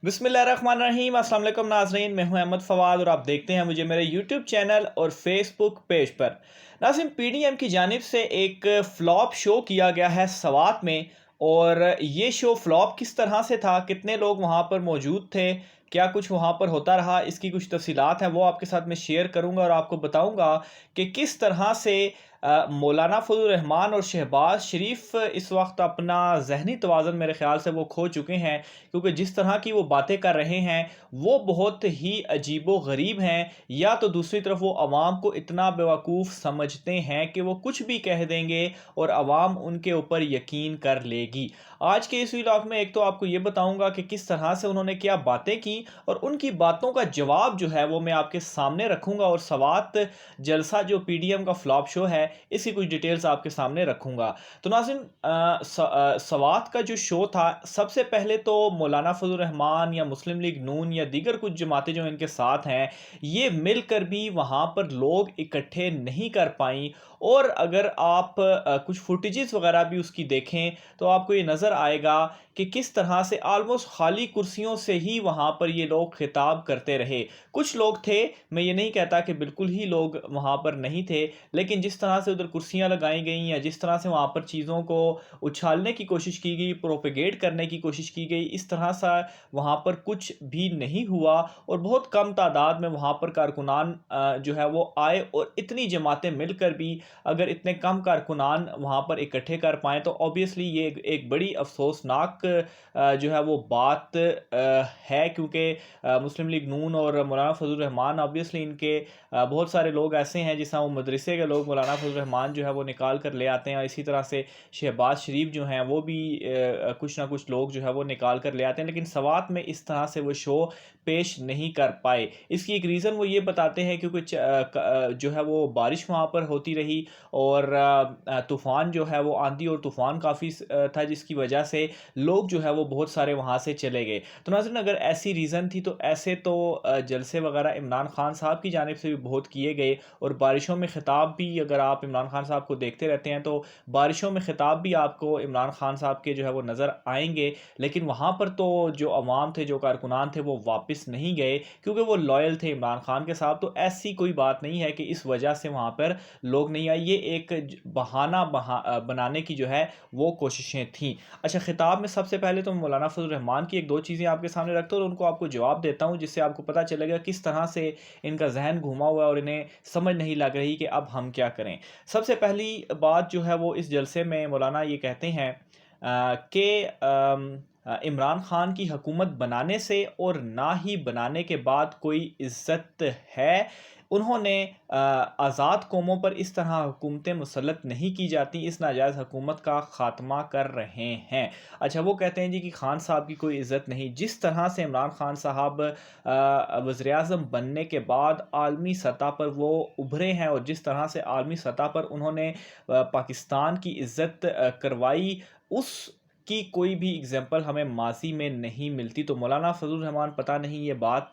बिस्मिल्लाहिर्रहमानिर्रहीम। अस्सलाम वालेकुम नाज़रीन, मैं हूं अहमद फवाद और आप देखते हैं मुझे मेरे यूट्यूब चैनल और फेसबुक पेज पर। नाज़रीन, पीडीएम की जानिब से एक फ्लॉप शो किया गया है सवात में। और ये शो फ्लॉप किस तरह से था, कितने लोग वहां पर मौजूद थे, क्या कुछ वहां पर होता रहा, इसकी कुछ तफसीलात हैं वो आपके साथ मैं शेयर करूंगा और आपको बताऊंगा कि किस तरह से मौलाना फजल रहमान और शहबाज शरीफ इस वक्त अपना ज़हनी तवाज़न मेरे ख़्याल से वो खो चुके हैं, क्योंकि जिस तरह की वो बातें कर रहे हैं वो बहुत ही अजीबो गरीब हैं। या तो दूसरी तरफ वो आवाम को इतना बेवकूफ़ समझते हैं कि वो कुछ भी कह देंगे और आवाम उनके ऊपर यकीन कर लेगी। आज के इस व्लॉग में एक तो आपको ये बताऊंगा कि किस तरह से उन्होंने क्या बातें की और उनकी बातों का जवाब जो है वो मैं आपके सामने रखूंगा, और सवात जलसा जो पीडीएम का फ्लॉप शो है इसकी कुछ डिटेल्स आपके सामने रखूंगा। तो नाज़रीन, सवात का जो शो था, सबसे पहले तो मौलाना फजल रहमान या मुस्लिम लीग नून या दीगर कुछ जमातें जो इनके साथ हैं ये मिलकर भी वहाँ पर लोग इकट्ठे नहीं कर पाई। और अगर आप कुछ फुटेजेस वगैरह भी उसकी देखें तो आपको ये नज़र आएगा कि किस तरह से आलमोस्ट खाली कुर्सियों से ही वहाँ पर ये लोग खिताब करते रहे। कुछ लोग थे, मैं ये नहीं कहता कि बिल्कुल ही लोग वहाँ पर नहीं थे, लेकिन जिस तरह से उधर कुर्सियाँ लगाई गई या जिस तरह से वहाँ पर चीज़ों को उछालने की कोशिश की गई, प्रोपेगेट करने की कोशिश की गई, इस तरह से वहाँ पर कुछ भी नहीं हुआ। और बहुत कम तादाद में वहाँ पर कारकुनान जो है वो आए, और इतनी जमातें मिलकर भी अगर इतने कम कारकुनान वहाँ पर इकट्ठे कर पाएँ तो ऑब्वियसली ये एक बड़ी अफसोसनाक जो है वो बात है, क्योंकि मुस्लिम लीग नून और मौलाना फजल रहमान ऑब्वियसली इनके बहुत सारे लोग ऐसे हैं जिस वो मदरसे के लोग मौलाना फजल रहमान जो है वो निकाल कर ले आते हैं, और इसी तरह से शहबाज शरीफ जो हैं वो भी कुछ ना कुछ लोग जो है वो निकाल कर ले आते हैं, लेकिन सवात में इस तरह से वो शो पेश नहीं कर पाए। इसकी एक रीज़न वो ये बताते हैं क्योंकि जो है वो बारिश वहाँ पर होती रही, और तूफ़ान जो है वो आंधी और तूफ़ान काफ़ी था, जिसकी वजह से लोग जो है वो बहुत सारे वहाँ से चले गए। तो नाज़रीन, अगर ऐसी रीज़न थी तो ऐसे तो जलसे वगैरह इमरान खान साहब की जानिब से भी बहुत किए गए, और बारिशों में ख़िताब भी अगर आप इमरान खान साहब को देखते रहते हैं तो बारिशों में ख़िताब भी आपको इमरान खान साहब के जो है वो नज़र आएंगे। लेकिन वहाँ पर तो जो अवाम थे, जो कारकुनान थे, वो वापस नहीं गए क्योंकि वो लॉयल थे इमरान खान के साथ। तो ऐसी कोई बात नहीं है कि इस वजह से वहाँ पर लोग नहीं आए, ये एक बहाना बनाने की जो है वो कोशिशें थी। अच्छा, खिताब में सबसे पहले तो मौलाना फजल रहमान की एक दो चीज़ें आपके सामने रखता हूँ और उनको आपको जवाब देता हूँ, जिससे आपको पता चलेगा किस तरह से इनका जहन घूमा हुआ है और इन्हें समझ नहीं लग रही कि अब हम क्या करें। सबसे पहली बात जो है वो इस जलसे में मौलाना ये कहते हैं कि इमरान खान की हुकूमत बनाने से और ना ही बनाने के बाद कोई इज़्ज़त है। उन्होंने आज़ाद कौमों पर इस तरह हुकूमतें मुसल्लत नहीं की जाती, इस नाजायज़ हुकूमत का ख़ात्मा कर रहे हैं। अच्छा, वो कहते हैं जी कि खान साहब की कोई इज़्ज़त नहीं। जिस तरह से इमरान खान साहब वज़ीर-ए-आज़म बनने के बाद आलमी सतह पर वो उभरे हैं और जिस तरह से आलमी सतह पर उन्होंने पाकिस्तान की इज़्ज़त करवाई, उस की कोई भी एग्जाम्पल हमें माजी में नहीं मिलती। तो मौलाना फजल रहमान पता नहीं ये बात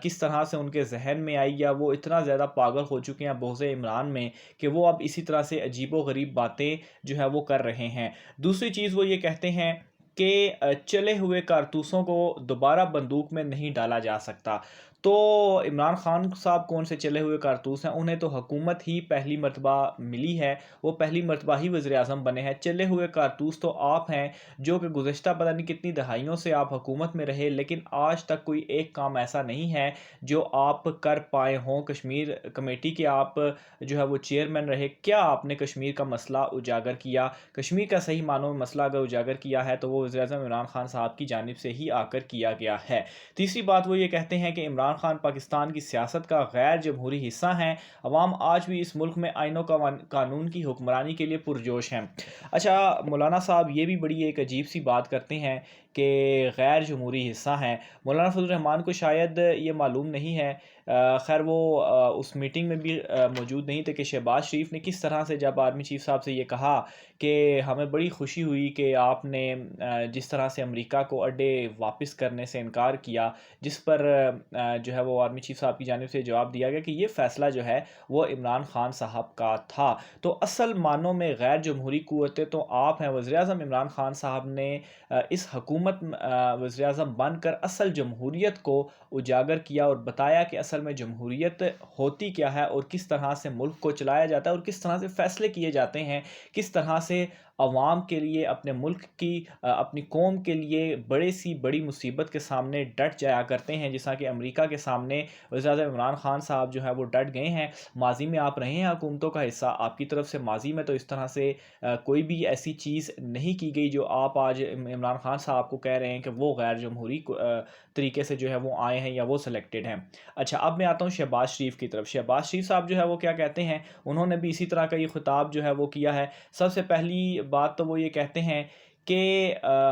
किस तरह से उनके जहन में आई, या वो इतना ज़्यादा पागल हो चुके हैं बोझ इमरान में कि वो अब इसी तरह से अजीबो गरीब बातें जो है वो कर रहे हैं। दूसरी चीज़ वो ये कहते हैं कि चले हुए कारतूसों को दोबारा बंदूक में नहीं डाला जा सकता। तो इमरान खान साहब कौन से चले हुए कारतूस हैं, उन्हें तो हुकूमत ही पहली मरतबा मिली है, वो पहली मरतबा ही वज़ीर आज़म बने हैं। चले हुए कारतूस तो आप हैं जो कि गुज़श्ता पता नहीं कितनी दहाइयों से आप हुकूमत में रहे, लेकिन आज तक कोई एक काम ऐसा नहीं है जो आप कर पाए हों। कश्मीर कमेटी के आप जो है वो चेयरमैन रहे, क्या आपने कश्मीर का मसला उजागर किया? कश्मीर का सही मानों में मसला अगर उजागर किया है तो वो वज़ीर आज़म इमरान खान साहब की जानिब से ही आकर किया गया है। तीसरी बात वो ये कहते हैं कि इमरान खान पाकिस्तान की सियासत का गैर जमहूरी हिस्सा हैं। अवाम आज भी इस मुल्क में आइनों का कानून की हुक्मरानी के लिए पुरजोश हैं। अच्छा, मौलाना साहब ये भी बड़ी एक अजीब सी बात करते हैं कि गैर जमहूरी हिस्सा हैं। मौलाना फजल रहमान को शायद ये मालूम नहीं है, खैर वो उस मीटिंग में भी मौजूद नहीं थे, कि शहबाज शरीफ ने किस तरह से जब आर्मी चीफ साहब से ये कहा कि हमें बड़ी खुशी हुई कि आपने जिस तरह से अमेरिका को अड्डे वापस करने से इनकार किया, जिस पर जो है वो आर्मी चीफ साहब की जानिब से जवाब दिया गया कि ये फ़ैसला जो है वो इमरान खान साहब का था। तो असल मानों में गैर जमहूरी क़ुव्वतें तो आप हैं, वज़ीर-ए-आज़म इमरान खान साहब ने इस हुकूमत हुकूमत वज़ीर आज़म बन कर असल जमहूरियत को उजागर किया और बताया कि असल में जमहूरियत होती क्या है और किस तरह से मुल्क को चलाया जाता है और किस तरह से फ़ैसले किए जाते हैं, किस तरह से अवाम के लिए, अपने मुल्क की, अपनी कौम के लिए बड़ी मुसीबत के सामने डट जाया करते हैं, जैसा कि अमेरिका के सामने वज़ीर आज़म इमरान खान साहब जो है वो डट गए हैं। माजी में आप रहे हैं हुकूमतों का हिस्सा, आपकी तरफ से माजी में तो इस तरह से कोई भी ऐसी चीज़ नहीं की गई जो आप आज इमरान खान साहब को कह रहे हैं कि वो गैर जमहूरी तरीके से जो है वो आए हैं या वो सिलेक्टेड हैं। अच्छा, अब मैं आता हूँ शहबाज शरीफ की तरफ। शहबाज शरीफ साहब जो है वो क्या कहते हैं, उन्होंने भी इसी तरह का ये खिताब जो है वो किया है। सबसे पहली बात तो वो ये कहते हैं कि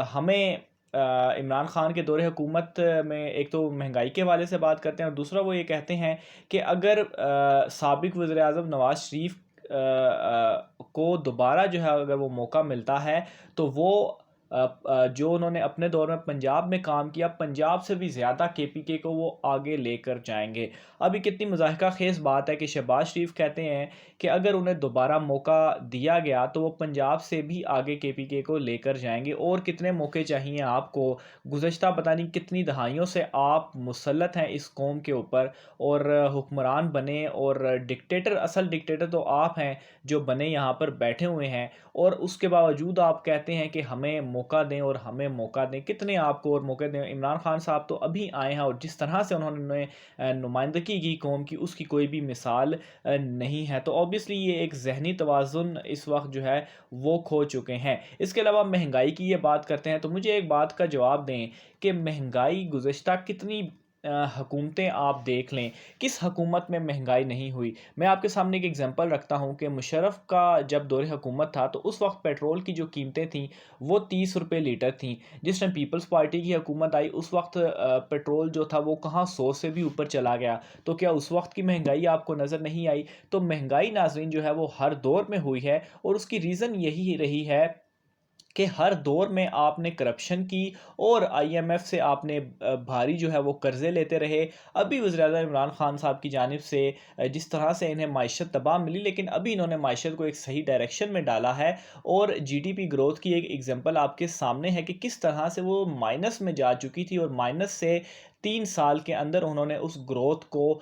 हमें इमरान खान के दौरे हुकूमत में एक तो महंगाई के हवाले से बात करते हैं और दूसरा वो ये कहते हैं कि अगर साबिक वज़ीर आज़म नवाज शरीफ को दोबारा जो है अगर वो मौका मिलता है तो वो जो उन्होंने अपने दौर में पंजाब में काम किया, पंजाब से भी ज़्यादा केपीके को वो आगे लेकर जाएंगे। अभी कितनी मज़ाहिका ख़ेज़ बात है कि शहबाज शरीफ कहते हैं कि अगर उन्हें दोबारा मौका दिया गया तो वो पंजाब से भी आगे केपीके को लेकर जाएंगे। और कितने मौके चाहिए आपको, गुज़श्ता पता नहीं कितनी दहाइयों से आप मुसल्लत हैं इस कौम के ऊपर और हुक्मरान बने और डिक्टेटर, असल डिक्टेटर तो आप हैं जो बने यहाँ पर बैठे हुए हैं और उसके बावजूद आप कहते हैं कि हमें मौका दें और हमें मौका दें। कितने आपको और मौके दें? इमरान खान साहब तो अभी आए हैं और जिस तरह से उन्होंने नुमाइंदगी की कौम की, उसकी कोई भी मिसाल नहीं है। तो ऑब्वियसली ये एक ज़हनी तवाज़ुन इस वक्त जो है वो खो चुके हैं। इसके अलावा महंगाई की ये बात करते हैं तो मुझे एक बात का जवाब दें कि महंगाई गुज़श्ता कितनी हुकूमतें आप देख लें, किस हुकूमत में महंगाई नहीं हुई। मैं आपके सामने एक एग्जांपल रखता हूं कि मुशर्रफ का जब दौरे हुकूमत था तो उस वक्त पेट्रोल की जो कीमतें थीं वो 30 रुपये लीटर थीं। जिस टाइम पीपल्स पार्टी की हुकूमत आई उस वक्त पेट्रोल जो था वो कहाँ 100 से भी ऊपर चला गया। तो क्या उस वक्त की महंगाई आपको नज़र नहीं आई? तो महंगाई नाज़रीन जो है वो हर दौर में हुई है और उसकी रीज़न यही रही है कि हर दौर में आपने करप्शन की और आईएमएफ से आपने भारी जो है वो कर्ज़े लेते रहे। अभी वज़ीर-ए-आज़म इमरान खान साहब की जानिब से जिस तरह से इन्हें माइशत तबाह मिली, लेकिन अभी इन्होंने माइशत को एक सही डायरेक्शन में डाला है और जीडीपी ग्रोथ की एक एग्जांपल आपके सामने है कि किस तरह से वो माइनस में जा चुकी थी और माइनस से 3 साल के अंदर उन्होंने उस ग्रोथ को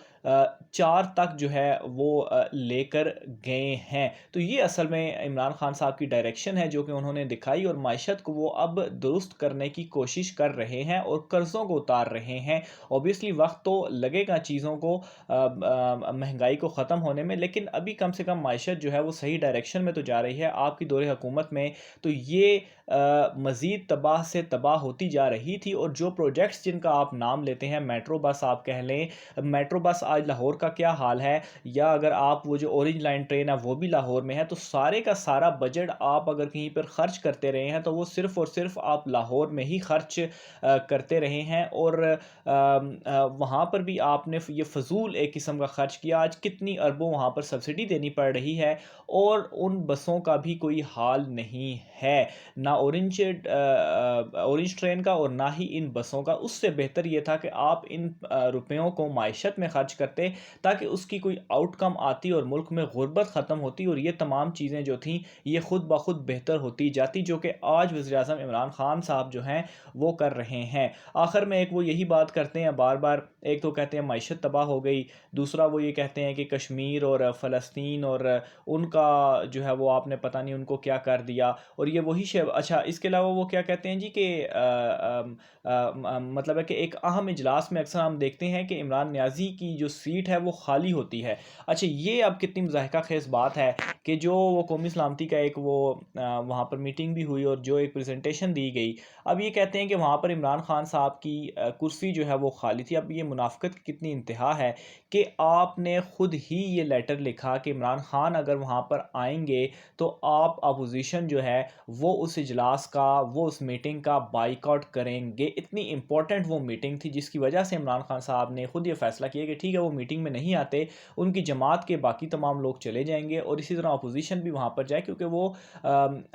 4 तक जो है वो लेकर गए हैं। तो ये असल में इमरान खान साहब की डायरेक्शन है जो कि उन्होंने दिखाई और माइशत को वो अब दुरुस्त करने की कोशिश कर रहे हैं और कर्ज़ों को उतार रहे हैं। ऑब्वियसली वक्त तो लगेगा चीज़ों को महंगाई को ख़त्म होने में, लेकिन अभी कम से कम माइशत जो है वो सही डायरेक्शन में तो जा रही है। आपकी दौरे हुकूमत में तो ये मज़ीद तबाह से तबाह होती जा रही थी और जो प्रोजेक्ट्स जिनका आप नाम लेते हैं, मेट्रो बस आप कह लें, मेट्रो बस आज लाहौर का क्या हाल है, या अगर आप वो जो ऑरेंज लाइन ट्रेन है वो भी लाहौर में है, तो सारे का सारा बजट आप अगर कहीं पर ख़र्च करते रहे हैं तो वो सिर्फ़ और सिर्फ आप लाहौर में ही ख़र्च करते रहे हैं और वहाँ पर भी आपने ये फ़जूल एक किस्म का ख़र्च किया। आज कितनी अरबों वहाँ पर सब्सिडी देनी पड़ रही है और उन बसों का भी कोई हाल नहीं है, ना ऑरेंज ट्रेन का और ना ही इन बसों का। उससे बेहतर ये था कि आप इन रुपयों को माइशत में खर्च करते ताकि उसकी कोई आउटकम आती और मुल्क में गुर्बत ख़त्म होती और ये तमाम चीज़ें जो थीं ये ख़ुद ब खुद बेहतर होती जाती, जो कि आज वज़ीर-ए-आज़म इमरान खान साहब जो हैं वो कर रहे हैं। आखिर में एक वो यही बात करते हैं बार बार, एक तो कहते हैं माइशत तबाह हो गई, दूसरा वो ये कहते हैं कि कश्मीर और फ़लस्तीन और उनका जो है वो आपने पता नहीं उनको क्या कर दिया, और ये वही अच्छा इसके अलावा वो क्या कहते हैं जी कि मतलब है कि एक अहम इजलास में अक्सर हम देखते हैं कि इमरान नियाज़ी की जो सीट है वो खाली होती है। अच्छा, ये अब कितनी मज़ाहिका ख़ेज़ बात है कि जो वो कौमी सलामती का एक वो वहाँ पर मीटिंग भी हुई और जो एक प्रेजेंटेशन दी गई, अब ये कहते हैं कि वहाँ पर इमरान खान साहब की कुर्सी जो है वो खाली थी। अब ये मुनाफ़िक़त की कितनी इंतहा है कि आपने ख़ुद ही ये लेटर लिखा कि इमरान खान अगर वहाँ पर आएंगे तो आप अपोजिशन जो है वो उस इजलास का, वो उस मीटिंग का बाइकआउट करेंगे। इतनी इम्पोर्टेंट वो मीटिंग थी जिसकी वजह से इमरान खान साहब ने खुद ये फैसला किया कि ठीक है वो मीटिंग में नहीं आते, उनकी जमात के बाकी तमाम लोग चले जाएंगे और इसी तरह अपोजिशन भी वहाँ पर जाए, क्योंकि वो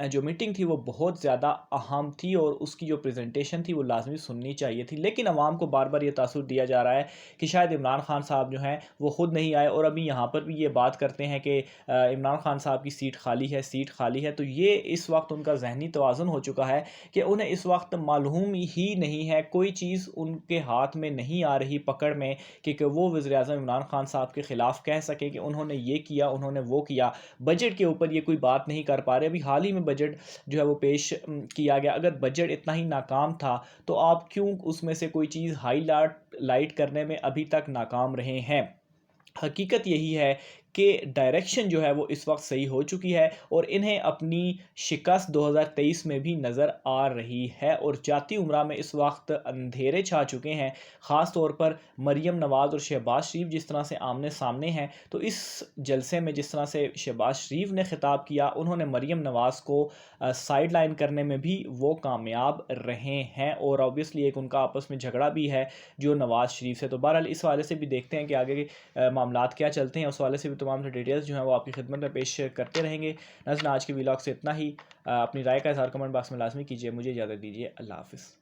जो मीटिंग थी वो बहुत ज़्यादा अहम थी और उसकी जो प्रेजेंटेशन थी वो लाजमी सुननी चाहिए थी। लेकिन अवाम को बार बार ये तासुर दिया जा रहा है कि शायद इमरान खान साहब जो हैं वो ख़ुद नहीं आए, और अभी यहाँ पर भी ये बात करते हैं कि इमरान खान साहब की सीट खाली है, सीट खाली है। तो ये इस वक्त उनका ज़हनी तवाज़ुन हो चुका है कि उन्हें इस वक्त मालूम ही नहीं है, कोई चीज़ उनके हाथ में नहीं आ रही पकड़ में कि वो वज़ीर-ए-आज़म इमरान खान साहब के ख़िलाफ़ कह सके कि उन्होंने ये किया, उन्होंने वो किया। बजट के ऊपर ये कोई बात नहीं कर पा रहे। अभी हाल ही में बजट जो है वो पेश किया गया। अगर बजट इतना ही नाकाम था तो आप क्यों उसमें से कोई चीज़ हाईलाइट करने में अभी तक नाकाम रहे हैं? हकीकत यही है कि डायरेक्शन जो है वो इस वक्त सही हो चुकी है और इन्हें अपनी शिकस्त 2023 में भी नज़र आ रही है, और जाती उम्रा में इस वक्त अंधेरे छा चुके हैं। ख़ास तौर पर मरीम, नवाज और शहबाज शरीफ जिस तरह से आमने सामने हैं, तो इस जलसे में जिस तरह से शहबाज शरीफ ने ख़िताब किया, उन्होंने मरीम नवाज को साइड लाइन करने में भी वो कामयाब रहे हैं, और ऑब्वियसली एक उनका आपस में झगड़ा भी है जो नवाज शरीफ से। तो बहरहाल इस वाले से भी देखते हैं कि आगे के मामलात क्या चलते हैं, उस वाले से भी तमाम से डिटेल्स जो हैं वो आपकी खिदमत में पेश करते रहेंगे। नाज़रीन, आज के व्लॉग से इतना ही। अपनी राय का इज़हार कमेंट बॉक्स में लाजमी कीजिए। मुझे इजाज़त दीजिए। अल्लाह हाफ़िज़।